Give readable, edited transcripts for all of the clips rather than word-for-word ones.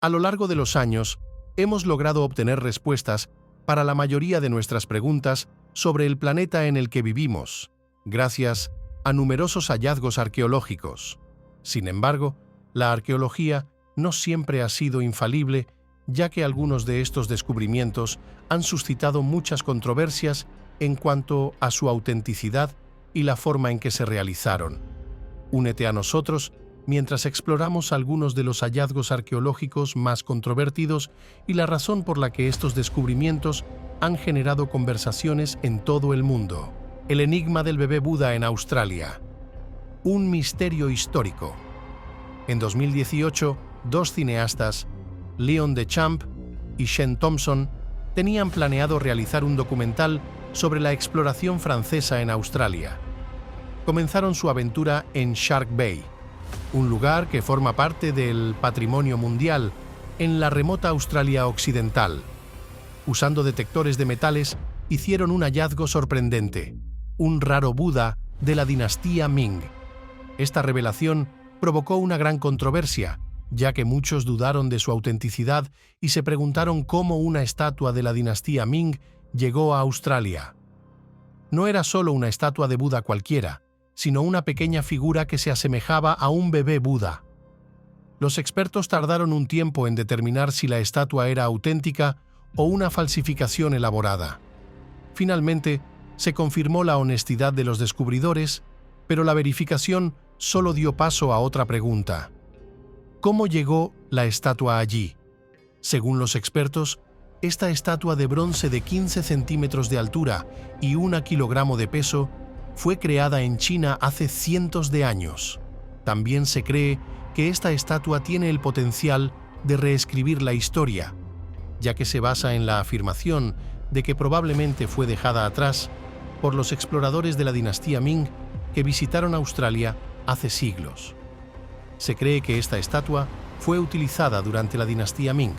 A lo largo de los años, hemos logrado obtener respuestas para la mayoría de nuestras preguntas sobre el planeta en el que vivimos, gracias a numerosos hallazgos arqueológicos. Sin embargo, la arqueología no siempre ha sido infalible, ya que algunos de estos descubrimientos han suscitado muchas controversias en cuanto a su autenticidad y la forma en que se realizaron. Únete a nosotros mientras exploramos algunos de los hallazgos arqueológicos más controvertidos y la razón por la que estos descubrimientos han generado conversaciones en todo el mundo. El enigma del bebé Buda en Australia. Un misterio histórico. En 2018, dos cineastas, Leon Deschamps y Shane Thompson, tenían planeado realizar un documental sobre la exploración francesa en Australia. Comenzaron su aventura en Shark Bay, un lugar que forma parte del patrimonio mundial en la remota Australia Occidental. Usando detectores de metales, hicieron un hallazgo sorprendente, un raro Buda de la dinastía Ming. Esta revelación provocó una gran controversia, ya que muchos dudaron de su autenticidad y se preguntaron cómo una estatua de la dinastía Ming llegó a Australia. No era solo una estatua de Buda cualquiera, sino una pequeña figura que se asemejaba a un bebé Buda. Los expertos tardaron un tiempo en determinar si la estatua era auténtica o una falsificación elaborada. Finalmente, se confirmó la honestidad de los descubridores, pero la verificación solo dio paso a otra pregunta. ¿Cómo llegó la estatua allí? Según los expertos, esta estatua de bronce de 15 centímetros de altura y 1 kilogramo de peso fue creada en China hace cientos de años. También se cree que esta estatua tiene el potencial de reescribir la historia, ya que se basa en la afirmación de que probablemente fue dejada atrás por los exploradores de la dinastía Ming que visitaron Australia hace siglos. Se cree que esta estatua fue utilizada durante la dinastía Ming,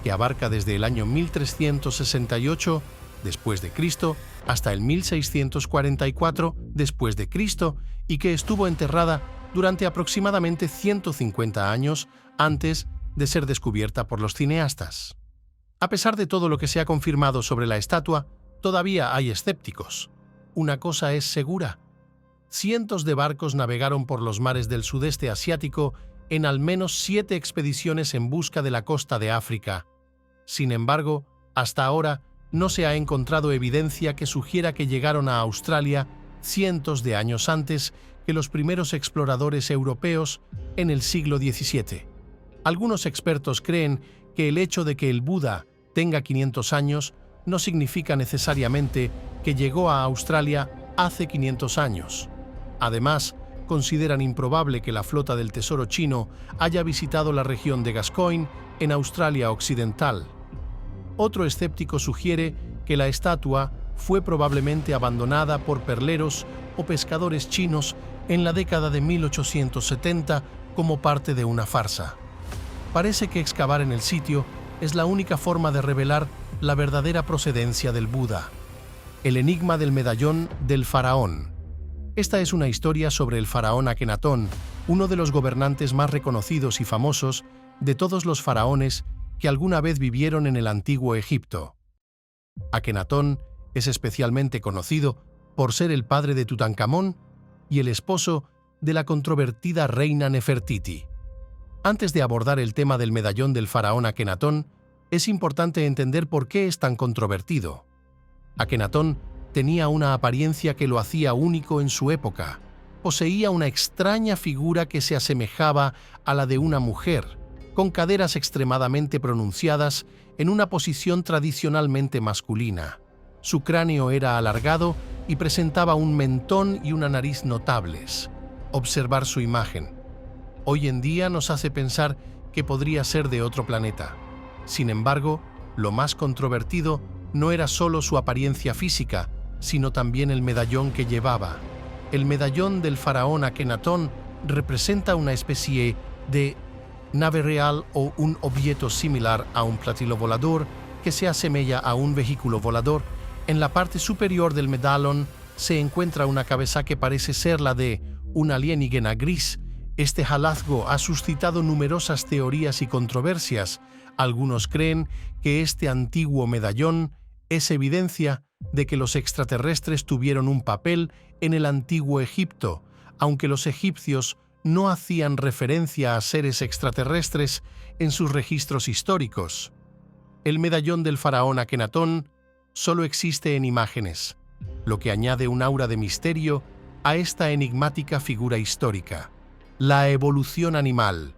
que abarca desde el año 1368 después de Cristo hasta el 1644 después de Cristo y que estuvo enterrada durante aproximadamente 150 años antes de ser descubierta por los cineastas. A pesar de todo lo que se ha confirmado sobre la estatua, todavía hay escépticos. Una cosa es segura: cientos de barcos navegaron por los mares del sudeste asiático en al menos 7 expediciones en busca de la costa de África. Sin embargo, hasta ahora no se ha encontrado evidencia que sugiera que llegaron a Australia cientos de años antes que los primeros exploradores europeos en el siglo XVII. Algunos expertos creen que el hecho de que el Buda tenga 500 años no significa necesariamente que llegó a Australia hace 500 años. Además, consideran improbable que la flota del tesoro chino haya visitado la región de Gascoyne en Australia Occidental. Otro escéptico sugiere que la estatua fue probablemente abandonada por perleros o pescadores chinos en la década de 1870 como parte de una farsa. Parece que excavar en el sitio es la única forma de revelar la verdadera procedencia del Buda. El enigma del medallón del faraón. Esta es una historia sobre el faraón Akenatón, uno de los gobernantes más reconocidos y famosos de todos los faraones que alguna vez vivieron en el antiguo Egipto. Akenatón es especialmente conocido por ser el padre de Tutankamón y el esposo de la controvertida reina Nefertiti. Antes de abordar el tema del medallón del faraón Akenatón, es importante entender por qué es tan controvertido. Akenatón tenía una apariencia que lo hacía único en su época. Poseía una extraña figura que se asemejaba a la de una mujer, con caderas extremadamente pronunciadas en una posición tradicionalmente masculina. Su cráneo era alargado y presentaba un mentón y una nariz notables. Observar su imagen hoy en día nos hace pensar que podría ser de otro planeta. Sin embargo, lo más controvertido no era solo su apariencia física, sino también el medallón que llevaba. El medallón del faraón Akenatón representa una especie de nave real o un objeto similar a un platillo volador que se asemeja a un vehículo volador. En la parte superior del medallón se encuentra una cabeza que parece ser la de un alienígena gris Este hallazgo ha suscitado numerosas teorías y controversias. Algunos creen que este antiguo medallón es evidencia de que los extraterrestres tuvieron un papel en el antiguo Egipto, aunque los egipcios no hacían referencia a seres extraterrestres en sus registros históricos. El medallón del faraón Akenatón solo existe en imágenes, lo que añade un aura de misterio a esta enigmática figura histórica. La evolución animal.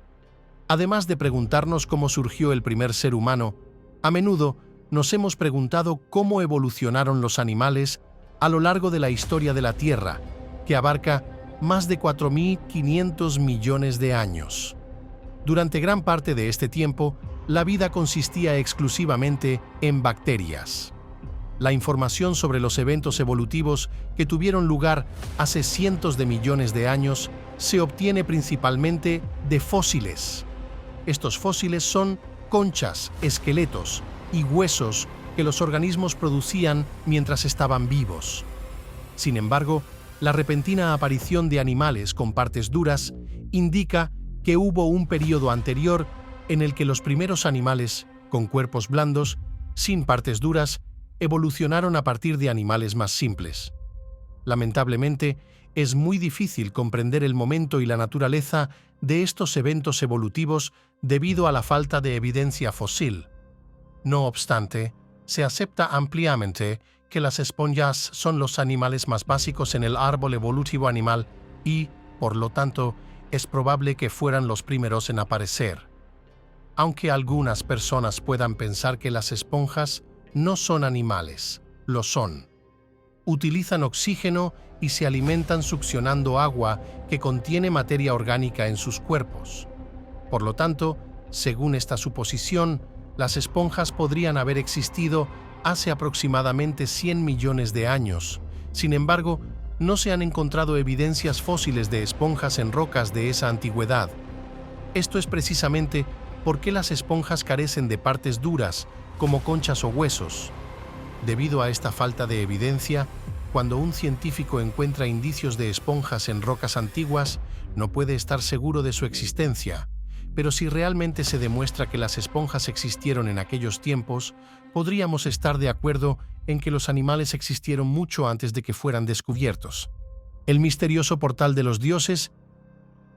Además de preguntarnos cómo surgió el primer ser humano, a menudo nos hemos preguntado cómo evolucionaron los animales a lo largo de la historia de la Tierra, que abarca más de 4.500 millones de años. Durante gran parte de este tiempo, la vida consistía exclusivamente en bacterias. La información sobre los eventos evolutivos que tuvieron lugar hace cientos de millones de años se obtiene principalmente de fósiles. Estos fósiles son conchas, esqueletos y huesos que los organismos producían mientras estaban vivos. Sin embargo, la repentina aparición de animales con partes duras indica que hubo un periodo anterior en el que los primeros animales con cuerpos blandos, sin partes duras, evolucionaron a partir de animales más simples. Lamentablemente, es muy difícil comprender el momento y la naturaleza de estos eventos evolutivos debido a la falta de evidencia fósil. No obstante, se acepta ampliamente que las esponjas son los animales más básicos en el árbol evolutivo animal y, por lo tanto, es probable que fueran los primeros en aparecer. Aunque algunas personas puedan pensar que las esponjas no son animales, lo son. Utilizan oxígeno y se alimentan succionando agua que contiene materia orgánica en sus cuerpos. Por lo tanto, según esta suposición, las esponjas podrían haber existido hace aproximadamente 100 millones de años. Sin embargo, no se han encontrado evidencias fósiles de esponjas en rocas de esa antigüedad. Esto es precisamente porque las esponjas carecen de partes duras, como conchas o huesos. Debido a esta falta de evidencia, cuando un científico encuentra indicios de esponjas en rocas antiguas, no puede estar seguro de su existencia. Pero si realmente se demuestra que las esponjas existieron en aquellos tiempos, podríamos estar de acuerdo en que los animales existieron mucho antes de que fueran descubiertos. El misterioso portal de los dioses.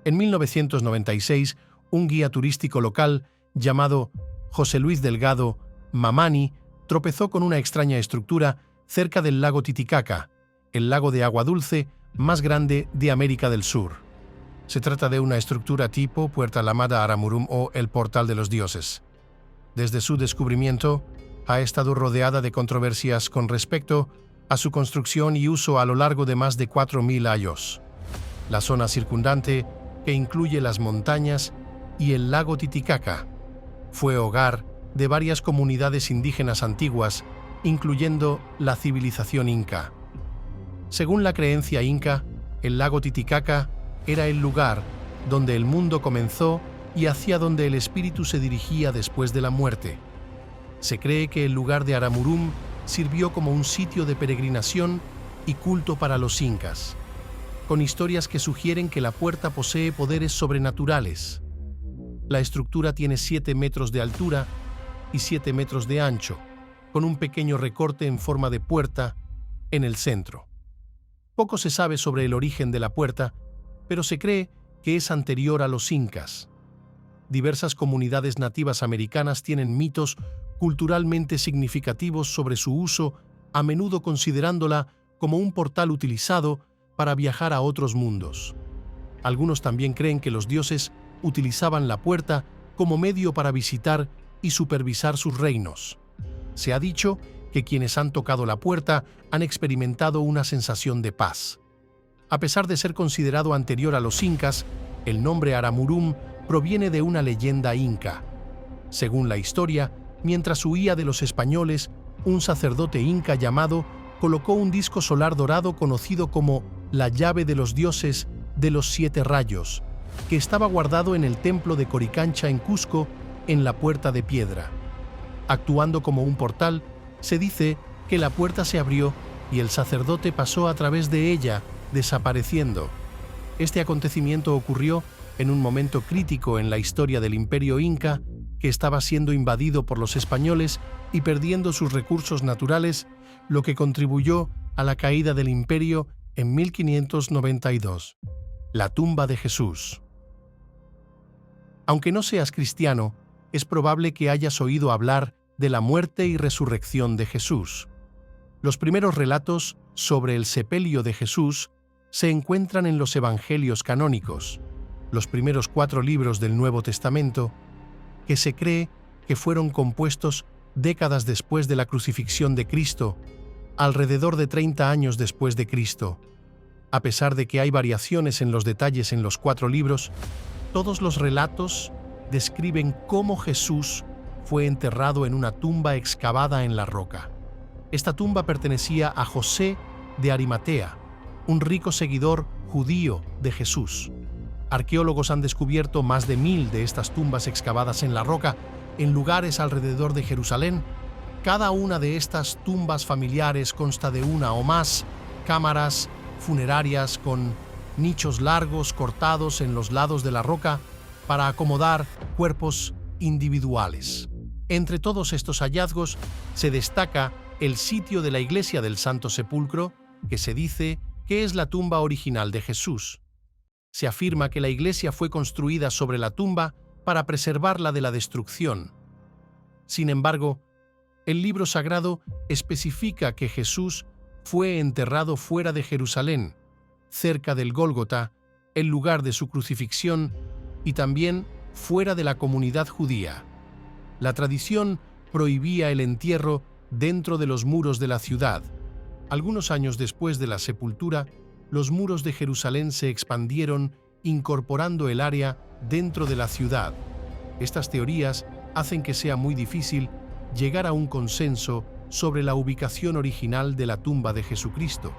En 1996, un guía turístico local llamado José Luis Delgado Mamani tropezó con una extraña estructura cerca del lago Titicaca, el lago de agua dulce más grande de América del Sur. Se trata de una estructura tipo Puerta Lamada Aramurum o el Portal de los Dioses. Desde su descubrimiento, ha estado rodeada de controversias con respecto a su construcción y uso a lo largo de más de 4.000 años. La zona circundante, que incluye las montañas y el lago Titicaca, fue hogar de varias comunidades indígenas antiguas, incluyendo la civilización inca. Según la creencia inca, el lago Titicaca era el lugar donde el mundo comenzó y hacia donde el espíritu se dirigía después de la muerte. Se cree que el lugar de Aramurum sirvió como un sitio de peregrinación y culto para los incas, con historias que sugieren que la puerta posee poderes sobrenaturales. La estructura tiene 7 metros de altura y 7 metros de ancho, con un pequeño recorte en forma de puerta en el centro. Poco se sabe sobre el origen de la puerta, pero se cree que es anterior a los incas. Diversas comunidades nativas americanas tienen mitos culturalmente significativos sobre su uso, a menudo considerándola como un portal utilizado para viajar a otros mundos. Algunos también creen que los dioses utilizaban la puerta como medio para visitar y supervisar sus reinos. Se ha dicho que quienes han tocado la puerta han experimentado una sensación de paz. A pesar de ser considerado anterior a los incas, el nombre Aramurum proviene de una leyenda inca. Según la historia, mientras huía de los españoles, un sacerdote inca llamado colocó un disco solar dorado conocido como la llave de los dioses de los 7 rayos, que estaba guardado en el templo de Coricancha en Cusco, en la Puerta de Piedra. Actuando como un portal, se dice que la puerta se abrió y el sacerdote pasó a través de ella, desapareciendo. Este acontecimiento ocurrió en un momento crítico en la historia del Imperio Inca, que estaba siendo invadido por los españoles y perdiendo sus recursos naturales, lo que contribuyó a la caída del imperio en 1592. La tumba de Jesús. Aunque no seas cristiano, es probable que hayas oído hablar de la muerte y resurrección de Jesús. Los primeros relatos sobre el sepelio de Jesús se encuentran en los Evangelios canónicos, los primeros 4 libros del Nuevo Testamento, que se cree que fueron compuestos décadas después de la crucifixión de Cristo, alrededor de 30 años después de Cristo. A pesar de que hay variaciones en los detalles en los 4 libros, todos los relatos describen cómo Jesús fue enterrado en una tumba excavada en la roca. Esta tumba pertenecía a José de Arimatea, un rico seguidor judío de Jesús. Arqueólogos han descubierto más de 1000 de estas tumbas excavadas en la roca en lugares alrededor de Jerusalén. Cada una de estas tumbas familiares consta de una o más cámaras funerarias con nichos largos cortados en los lados de la roca para acomodar cuerpos individuales. Entre todos estos hallazgos se destaca el sitio de la iglesia del Santo Sepulcro, que se dice que es la tumba original de Jesús. Se afirma que la iglesia fue construida sobre la tumba para preservarla de la destrucción. Sin embargo, el libro sagrado especifica que Jesús fue enterrado fuera de Jerusalén, cerca del Gólgota, el lugar de su crucifixión, y también fuera de la comunidad judía. La tradición prohibía el entierro dentro de los muros de la ciudad. Algunos años después de la sepultura, los muros de Jerusalén se expandieron, incorporando el área dentro de la ciudad. Estas teorías hacen que sea muy difícil llegar a un consenso sobre la ubicación original de la tumba de Jesucristo.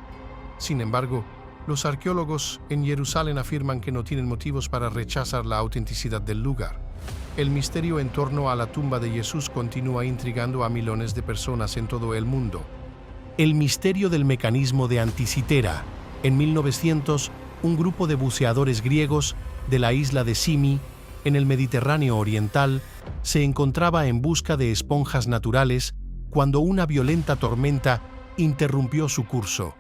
Sin embargo, los arqueólogos en Jerusalén afirman que no tienen motivos para rechazar la autenticidad del lugar. El misterio en torno a la tumba de Jesús continúa intrigando a millones de personas en todo el mundo. El misterio del mecanismo de Anticitera. En 1900, un grupo de buceadores griegos de la isla de Simi, en el Mediterráneo oriental, se encontraba en busca de esponjas naturales cuando una violenta tormenta interrumpió su curso.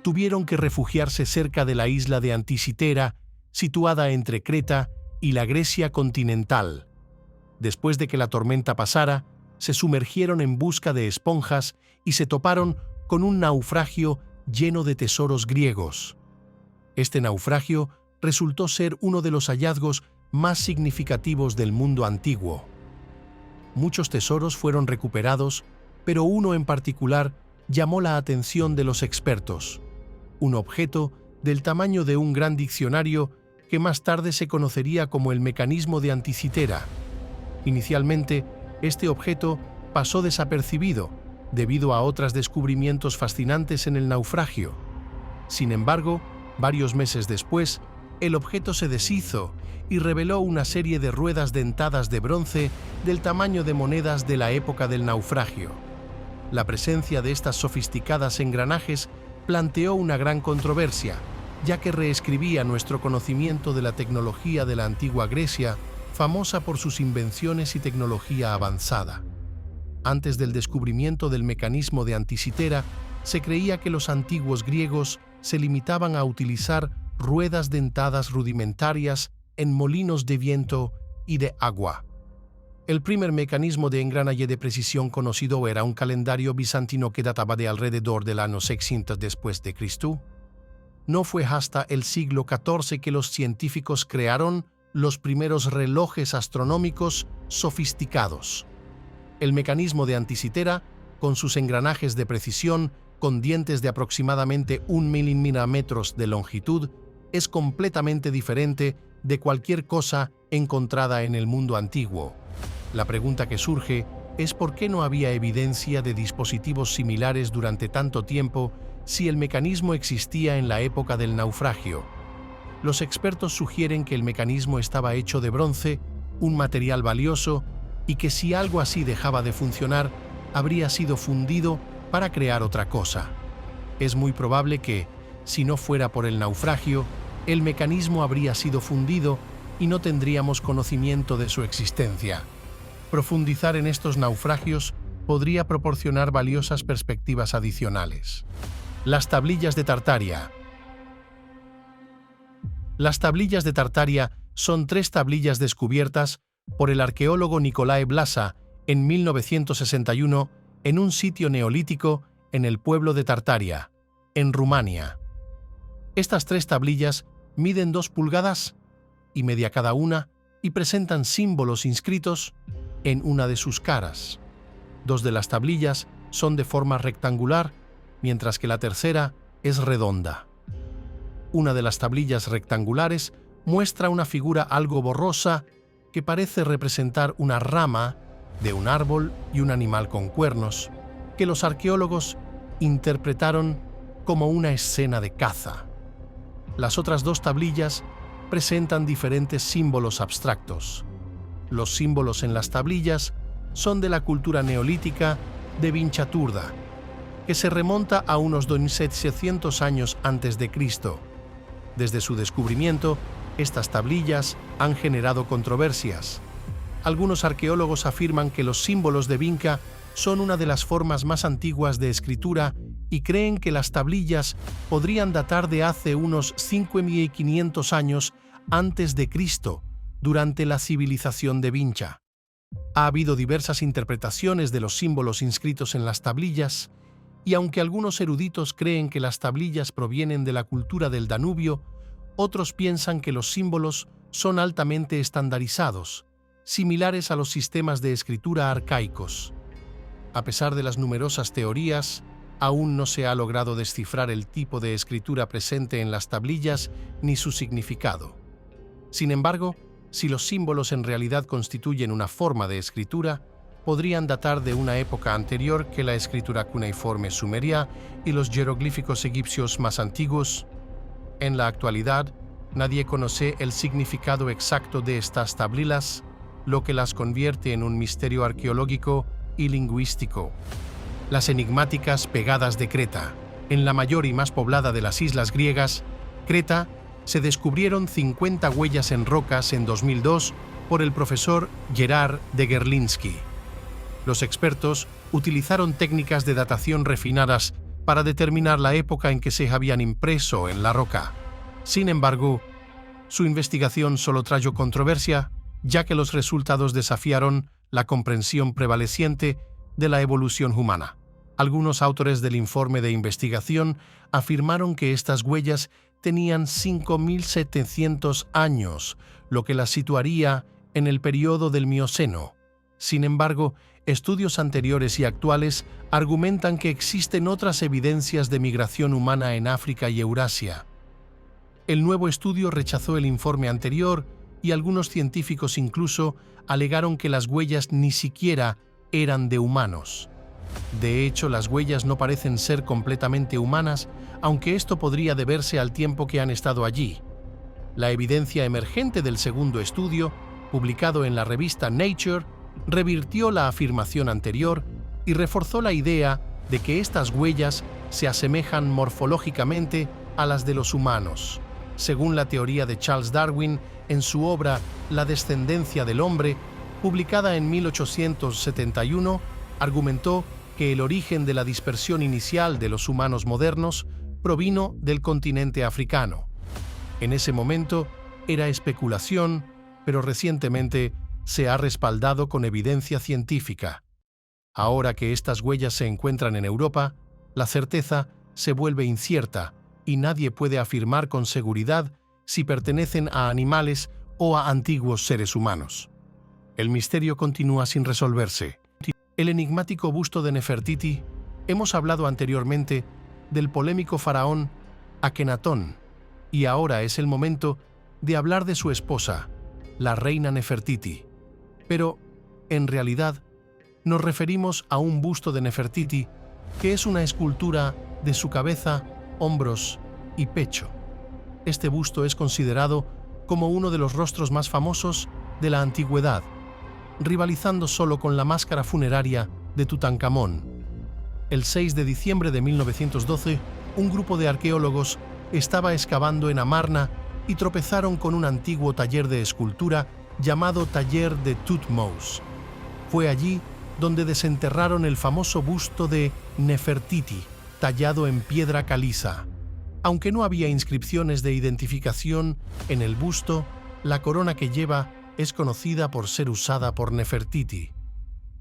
Tuvieron que refugiarse cerca de la isla de Anticitera, situada entre Creta y la Grecia continental. Después de que la tormenta pasara, se sumergieron en busca de esponjas y se toparon con un naufragio lleno de tesoros griegos. Este naufragio resultó ser uno de los hallazgos más significativos del mundo antiguo. Muchos tesoros fueron recuperados, pero uno en particular llamó la atención de los expertos: un objeto del tamaño de un gran diccionario que más tarde se conocería como el mecanismo de Anticitera. Inicialmente, este objeto pasó desapercibido debido a otros descubrimientos fascinantes en el naufragio. Sin embargo, varios meses después, el objeto se deshizo y reveló una serie de ruedas dentadas de bronce del tamaño de monedas de la época del naufragio. La presencia de estas sofisticadas engranajes planteó una gran controversia, ya que reescribía nuestro conocimiento de la tecnología de la antigua Grecia, famosa por sus invenciones y tecnología avanzada. Antes del descubrimiento del mecanismo de Anticitera, se creía que los antiguos griegos se limitaban a utilizar ruedas dentadas rudimentarias en molinos de viento y de agua. El primer mecanismo de engranaje de precisión conocido era un calendario bizantino que databa de alrededor del año 600 después de Cristo. No fue hasta el siglo XIV que los científicos crearon los primeros relojes astronómicos sofisticados. El mecanismo de Anticitera, con sus engranajes de precisión, con dientes de aproximadamente 1 milímetros de longitud, es completamente diferente de cualquier cosa encontrada en el mundo antiguo. La pregunta que surge es por qué no había evidencia de dispositivos similares durante tanto tiempo si el mecanismo existía en la época del naufragio. Los expertos sugieren que el mecanismo estaba hecho de bronce, un material valioso, y que si algo así dejaba de funcionar, habría sido fundido para crear otra cosa. Es muy probable que, si no fuera por el naufragio, el mecanismo habría sido fundido y no tendríamos conocimiento de su existencia. Profundizar en estos naufragios podría proporcionar valiosas perspectivas adicionales. Las tablillas de Tartaria. Las tablillas de Tartaria son 3 tablillas descubiertas por el arqueólogo Nicolae Blasa en 1961 en un sitio neolítico en el pueblo de Tartaria, en Rumania. Estas 3 tablillas miden 2 pulgadas y media cada una y presentan símbolos inscritos en una de sus caras. 2 de las tablillas son de forma rectangular, mientras que la tercera es redonda. Una de las tablillas rectangulares muestra una figura algo borrosa que parece representar una rama de un árbol y un animal con cuernos, que los arqueólogos interpretaron como una escena de caza. Las otras 2 tablillas presentan diferentes símbolos abstractos. Los símbolos en las tablillas son de la cultura neolítica de Vinchaturda, que se remonta a unos 2700 años antes de Cristo. Desde su descubrimiento, estas tablillas han generado controversias. Algunos arqueólogos afirman que los símbolos de Vinca son una de las formas más antiguas de escritura y creen que las tablillas podrían datar de hace unos 5500 años antes de Cristo, durante la civilización de Vincha. Ha habido diversas interpretaciones de los símbolos inscritos en las tablillas, y aunque algunos eruditos creen que las tablillas provienen de la cultura del Danubio, otros piensan que los símbolos son altamente estandarizados, similares a los sistemas de escritura arcaicos. A pesar de las numerosas teorías, aún no se ha logrado descifrar el tipo de escritura presente en las tablillas ni su significado. Sin embargo, si los símbolos en realidad constituyen una forma de escritura, podrían datar de una época anterior que la escritura cuneiforme sumeria y los jeroglíficos egipcios más antiguos. En la actualidad, nadie conoce el significado exacto de estas tablillas, lo que las convierte en un misterio arqueológico y lingüístico. Las enigmáticas pegadas de Creta. En la mayor y más poblada de las islas griegas, Creta, se descubrieron 50 huellas en rocas en 2002 por el profesor Gerard de Gerlinski. Los expertos utilizaron técnicas de datación refinadas para determinar la época en que se habían impreso en la roca. Sin embargo, su investigación solo trajo controversia, ya que los resultados desafiaron la comprensión prevaleciente de la evolución humana. Algunos autores del informe de investigación afirmaron que estas huellas tenían 5700 años, lo que las situaría en el período del Mioceno. Sin embargo, estudios anteriores y actuales argumentan que existen otras evidencias de migración humana en África y Eurasia. El nuevo estudio rechazó el informe anterior y algunos científicos incluso alegaron que las huellas ni siquiera eran de humanos. De hecho, las huellas no parecen ser completamente humanas, aunque esto podría deberse al tiempo que han estado allí. La evidencia emergente del segundo estudio, publicado en la revista Nature, revirtió la afirmación anterior y reforzó la idea de que estas huellas se asemejan morfológicamente a las de los humanos. Según la teoría de Charles Darwin, en su obra La descendencia del hombre, publicada en 1871, argumentó que el origen de la dispersión inicial de los humanos modernos provino del continente africano. En ese momento era especulación, pero recientemente se ha respaldado con evidencia científica. Ahora que estas huellas se encuentran en Europa, la certeza se vuelve incierta y nadie puede afirmar con seguridad si pertenecen a animales o a antiguos seres humanos. El misterio continúa sin resolverse. El enigmático busto de Nefertiti. Hemos hablado anteriormente del polémico faraón Akenatón, y ahora es el momento de hablar de su esposa, la reina Nefertiti. Pero, en realidad, nos referimos a un busto de Nefertiti, que es una escultura de su cabeza, hombros y pecho. Este busto es considerado como uno de los rostros más famosos de la antigüedad, rivalizando solo con la máscara funeraria de Tutankamón. El 6 de diciembre de 1912, un grupo de arqueólogos estaba excavando en Amarna y tropezaron con un antiguo taller de escultura llamado Taller de Thutmose. Fue allí donde desenterraron el famoso busto de Nefertiti, tallado en piedra caliza. Aunque no había inscripciones de identificación en el busto, la corona que lleva es conocida por ser usada por Nefertiti.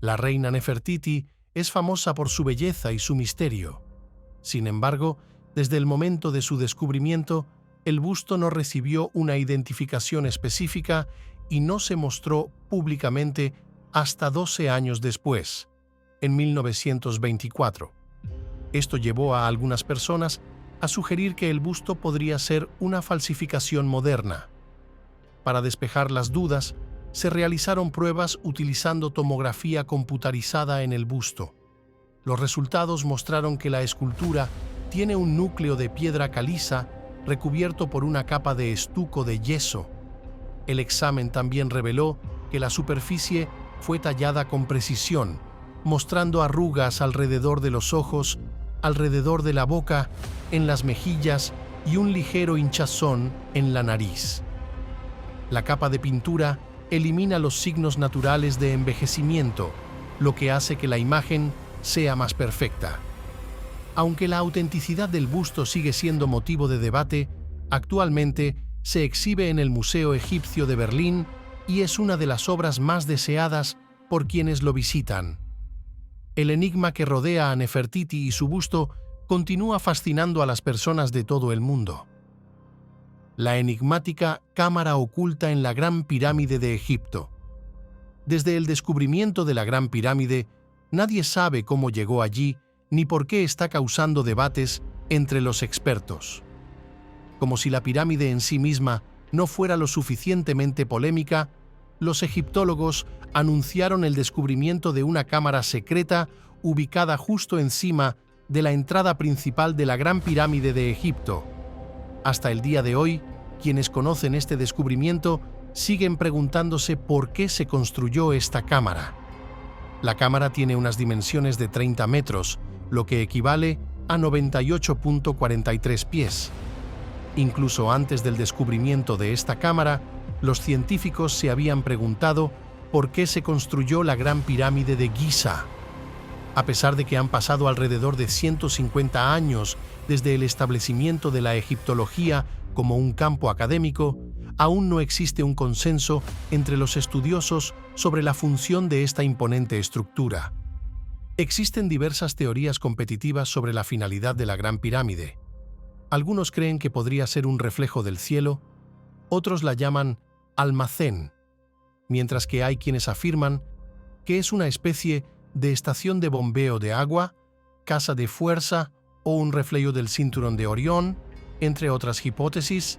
La reina Nefertiti es famosa por su belleza y su misterio. Sin embargo, desde el momento de su descubrimiento, el busto no recibió una identificación específica y no se mostró públicamente hasta 12 años después, en 1924. Esto llevó a algunas personas a sugerir que el busto podría ser una falsificación moderna. Para despejar las dudas, se realizaron pruebas utilizando tomografía computarizada en el busto. Los resultados mostraron que la escultura tiene un núcleo de piedra caliza recubierto por una capa de estuco de yeso. El examen también reveló que la superficie fue tallada con precisión, mostrando arrugas alrededor de los ojos, alrededor de la boca, en las mejillas y un ligero hinchazón en la nariz. La capa de pintura elimina los signos naturales de envejecimiento, lo que hace que la imagen sea más perfecta. Aunque la autenticidad del busto sigue siendo motivo de debate, actualmente se exhibe en el Museo Egipcio de Berlín y es una de las obras más deseadas por quienes lo visitan. El enigma que rodea a Nefertiti y su busto continúa fascinando a las personas de todo el mundo. La enigmática cámara oculta en la Gran Pirámide de Egipto. Desde el descubrimiento de la Gran Pirámide, nadie sabe cómo llegó allí ni por qué está causando debates entre los expertos. Como si la pirámide en sí misma no fuera lo suficientemente polémica, los egiptólogos anunciaron el descubrimiento de una cámara secreta ubicada justo encima de la entrada principal de la Gran Pirámide de Egipto. Hasta el día de hoy, quienes conocen este descubrimiento siguen preguntándose por qué se construyó esta cámara. La cámara tiene unas dimensiones de 30 metros, lo que equivale a 98.43 pies. Incluso antes del descubrimiento de esta cámara, los científicos se habían preguntado por qué se construyó la Gran Pirámide de Giza. A pesar de que han pasado alrededor de 150 años desde el establecimiento de la egiptología como un campo académico, aún no existe un consenso entre los estudiosos sobre la función de esta imponente estructura. Existen diversas teorías competitivas sobre la finalidad de la Gran Pirámide. Algunos creen que podría ser un reflejo del cielo, otros la llaman almacén, mientras que hay quienes afirman que es una especie de estación de bombeo de agua, casa de fuerza o un reflejo del cinturón de Orión, entre otras hipótesis.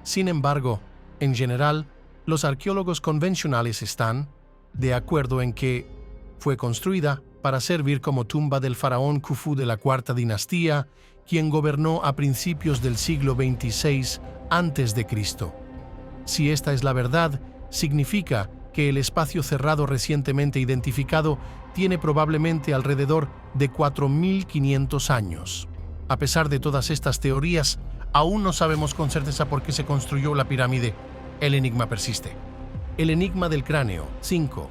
Sin embargo, en general, los arqueólogos convencionales están de acuerdo en que fue construida para servir como tumba del faraón Khufu de la Cuarta Dinastía, quien gobernó a principios del siglo XXVI a.C. Si esta es la verdad, significa que el espacio cerrado recientemente identificado tiene probablemente alrededor de 4.500 años. A pesar de todas estas teorías, aún no sabemos con certeza por qué se construyó la pirámide. El enigma persiste. El enigma del cráneo 5.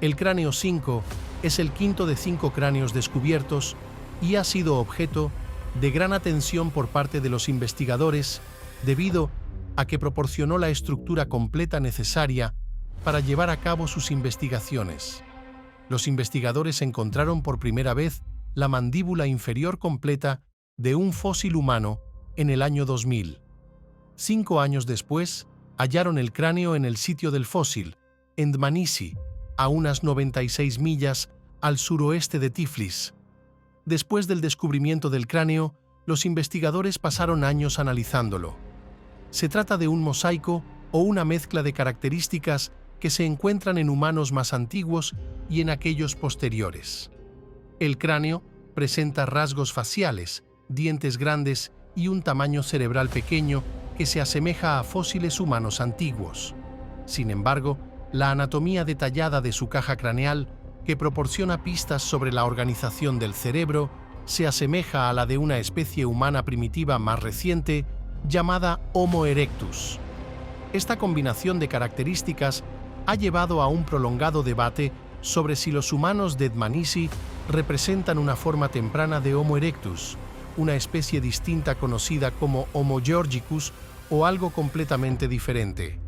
El cráneo 5 es el quinto de 5 cráneos descubiertos y ha sido objeto de gran atención por parte de los investigadores debido a que proporcionó la estructura completa necesaria para llevar a cabo sus investigaciones. Los investigadores encontraron por primera vez la mandíbula inferior completa de un fósil humano en el año 2000. 5 años después, hallaron el cráneo en el sitio del fósil, en Dmanisi, a unas 96 millas al suroeste de Tiflis. Después del descubrimiento del cráneo, los investigadores pasaron años analizándolo. Se trata de un mosaico o una mezcla de características que se encuentran en humanos más antiguos y en aquellos posteriores. El cráneo presenta rasgos faciales, dientes grandes y un tamaño cerebral pequeño que se asemeja a fósiles humanos antiguos. Sin embargo, la anatomía detallada de su caja craneal, que proporciona pistas sobre la organización del cerebro, se asemeja a la de una especie humana primitiva más reciente, llamada Homo erectus. Esta combinación de características ha llevado a un prolongado debate sobre si los humanos de Dmanisi representan una forma temprana de Homo erectus, una especie distinta conocida como Homo georgicus o algo completamente diferente.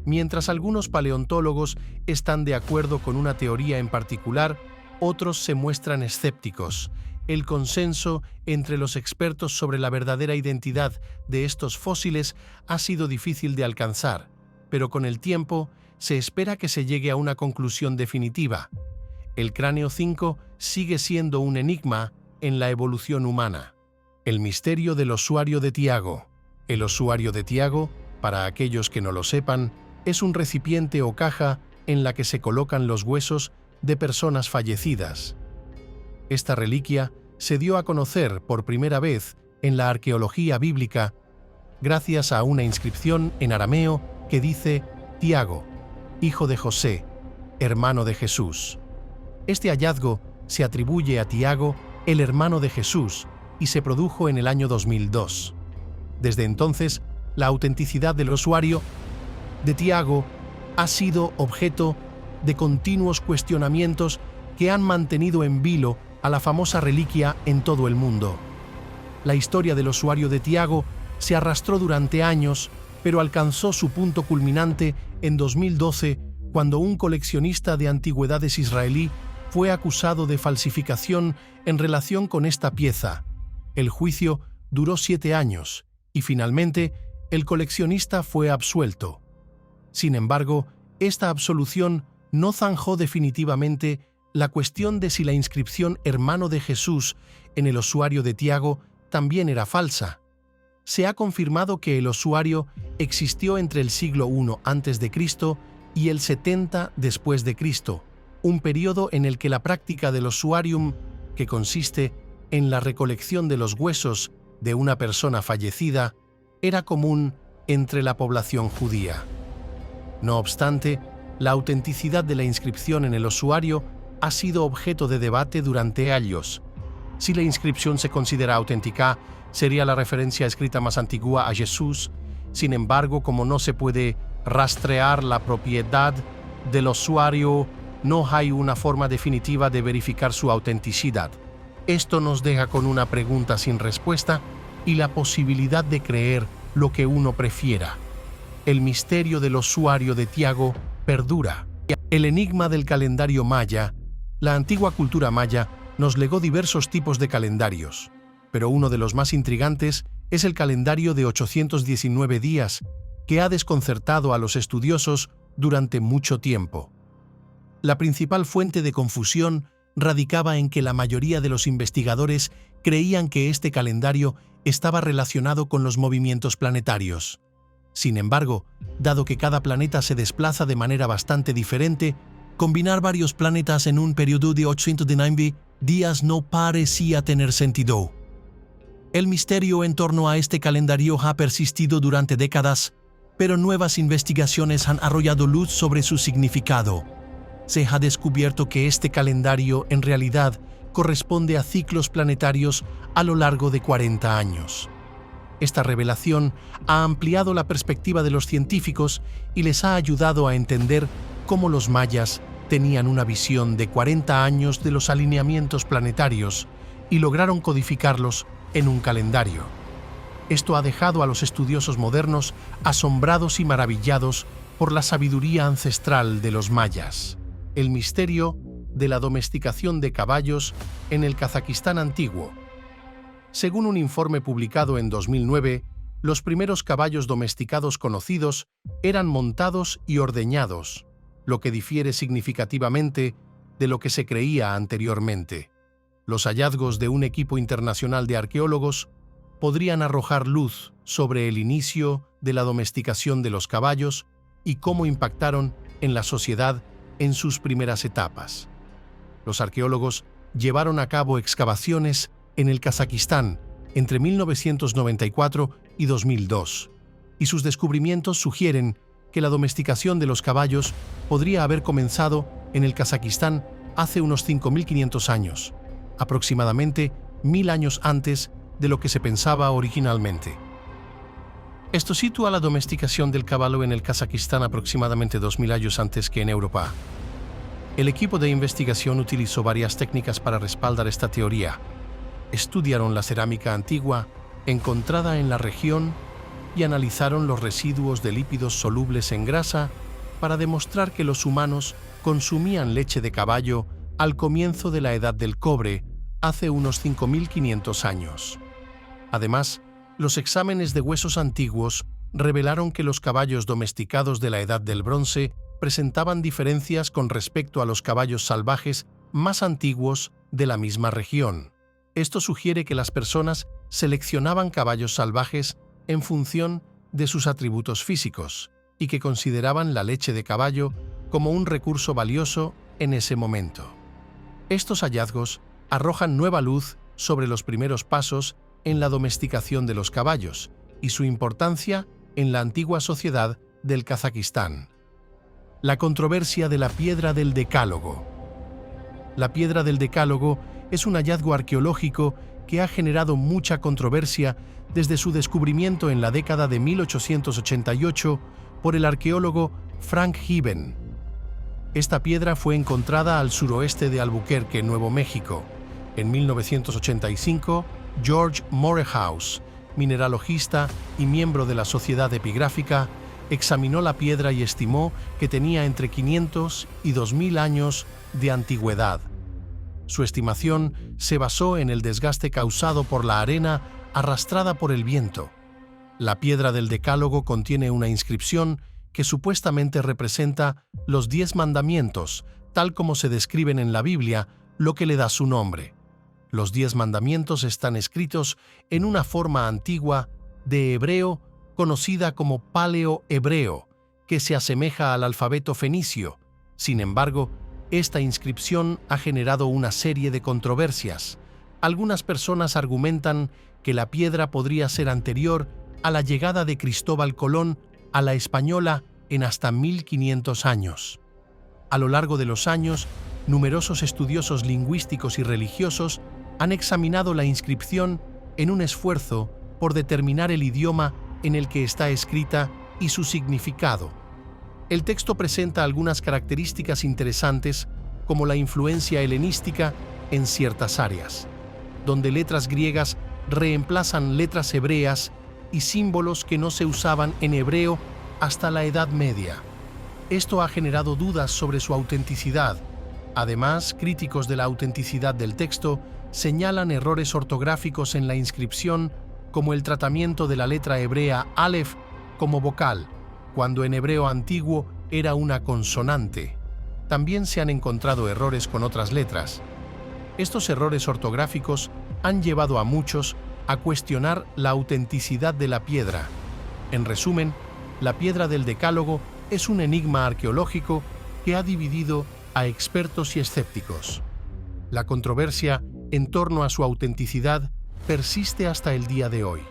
Mientras algunos paleontólogos están de acuerdo con una teoría en particular, otros se muestran escépticos. El consenso entre los expertos sobre la verdadera identidad de estos fósiles ha sido difícil de alcanzar, pero con el tiempo se espera que se llegue a una conclusión definitiva. El cráneo 5 sigue siendo un enigma en la evolución humana. El misterio del osuario de Tiago. El osuario de Tiago, para aquellos que no lo sepan, es un recipiente o caja en la que se colocan los huesos de personas fallecidas. Esta reliquia se dio a conocer por primera vez en la arqueología bíblica gracias a una inscripción en arameo que dice Tiago, hijo de José, hermano de Jesús. Este hallazgo se atribuye a Tiago, el hermano de Jesús, y se produjo en el año 2002. Desde entonces, la autenticidad del osuario de Tiago ha sido objeto de continuos cuestionamientos que han mantenido en vilo a la famosa reliquia en todo el mundo. La historia del osuario de Tiago se arrastró durante años, pero alcanzó su punto culminante en 2012, cuando un coleccionista de antigüedades israelí fue acusado de falsificación en relación con esta pieza. El juicio duró 7 años y finalmente el coleccionista fue absuelto. Sin embargo, esta absolución no zanjó definitivamente la cuestión de si la inscripción hermano de Jesús en el osuario de Tiago también era falsa. Se ha confirmado que el osuario existió entre el siglo I a.C. y el 70 después de Cristo, un periodo en el que la práctica del osuarium, que consiste en la recolección de los huesos de una persona fallecida, era común entre la población judía. No obstante, la autenticidad de la inscripción en el osuario ha sido objeto de debate durante años. Si la inscripción se considera auténtica, sería la referencia escrita más antigua a Jesús. Sin embargo, como no se puede rastrear la propiedad del osuario, no hay una forma definitiva de verificar su autenticidad. Esto nos deja con una pregunta sin respuesta y la posibilidad de creer lo que uno prefiera. El misterio del osuario de Tiago perdura. El enigma del calendario maya. La antigua cultura maya nos legó diversos tipos de calendarios, pero uno de los más intrigantes es el calendario de 819 días, que ha desconcertado a los estudiosos durante mucho tiempo. La principal fuente de confusión radicaba en que la mayoría de los investigadores creían que este calendario estaba relacionado con los movimientos planetarios. Sin embargo, dado que cada planeta se desplaza de manera bastante diferente, combinar varios planetas en un periodo de 890 días no parecía tener sentido. El misterio en torno a este calendario ha persistido durante décadas, pero nuevas investigaciones han arrojado luz sobre su significado. Se ha descubierto que este calendario en realidad corresponde a ciclos planetarios a lo largo de 40 años. Esta revelación ha ampliado la perspectiva de los científicos y les ha ayudado a entender cómo los mayas tenían una visión de 40 años de los alineamientos planetarios y lograron codificarlos en un calendario. Esto ha dejado a los estudiosos modernos asombrados y maravillados por la sabiduría ancestral de los mayas. El misterio de la domesticación de caballos en el Kazajistán antiguo. Según un informe publicado en 2009, los primeros caballos domesticados conocidos eran montados y ordeñados, lo que difiere significativamente de lo que se creía anteriormente. Los hallazgos de un equipo internacional de arqueólogos podrían arrojar luz sobre el inicio de la domesticación de los caballos y cómo impactaron en la sociedad en sus primeras etapas. Los arqueólogos llevaron a cabo excavaciones en el Kazajistán entre 1994 y 2002, y sus descubrimientos sugieren que la domesticación de los caballos podría haber comenzado en el Kazajistán hace unos 5.500 años, aproximadamente 1000 años antes de lo que se pensaba originalmente. Esto sitúa la domesticación del caballo en el Kazajistán aproximadamente 2000 años antes que en Europa. El equipo de investigación utilizó varias técnicas para respaldar esta teoría. Estudiaron la cerámica antigua encontrada en la región y analizaron los residuos de lípidos solubles en grasa para demostrar que los humanos consumían leche de caballo al comienzo de la Edad del Cobre, hace unos 5500 años. Además, los exámenes de huesos antiguos revelaron que los caballos domesticados de la Edad del Bronce presentaban diferencias con respecto a los caballos salvajes más antiguos de la misma región. Esto sugiere que las personas seleccionaban caballos salvajes en función de sus atributos físicos y que consideraban la leche de caballo como un recurso valioso en ese momento. Estos hallazgos arrojan nueva luz sobre los primeros pasos en la domesticación de los caballos y su importancia en la antigua sociedad del Kazajistán. La controversia de la piedra del Decálogo. La piedra del Decálogo es un hallazgo arqueológico que ha generado mucha controversia desde su descubrimiento en la década de 1888 por el arqueólogo Frank Giben. Esta piedra fue encontrada al suroeste de Albuquerque, Nuevo México. En 1985, George Morehouse, mineralogista y miembro de la Sociedad Epigráfica, examinó la piedra y estimó que tenía entre 500 y 2000 años de antigüedad. Su estimación se basó en el desgaste causado por la arena arrastrada por el viento. La piedra del Decálogo contiene una inscripción que supuestamente representa los 10 mandamientos, tal como se describen en la Biblia, lo que le da su nombre. Los 10 mandamientos están escritos en una forma antigua de hebreo conocida como paleo-hebreo, que se asemeja al alfabeto fenicio. Sin embargo, esta inscripción ha generado una serie de controversias. Algunas personas argumentan que la piedra podría ser anterior a la llegada de Cristóbal Colón a la Española en hasta 1500 años. A lo largo de los años, numerosos estudiosos lingüísticos y religiosos han examinado la inscripción en un esfuerzo por determinar el idioma en el que está escrita y su significado. El texto presenta algunas características interesantes, como la influencia helenística en ciertas áreas, donde letras griegas reemplazan letras hebreas y símbolos que no se usaban en hebreo hasta la Edad Media. Esto ha generado dudas sobre su autenticidad. Además, críticos de la autenticidad del texto señalan errores ortográficos en la inscripción, como el tratamiento de la letra hebrea Aleph como vocal, cuando en hebreo antiguo era una consonante. También se han encontrado errores con otras letras. Estos errores ortográficos han llevado a muchos a cuestionar la autenticidad de la piedra. En resumen, la piedra del Decálogo es un enigma arqueológico que ha dividido a expertos y escépticos. La controversia en torno a su autenticidad persiste hasta el día de hoy.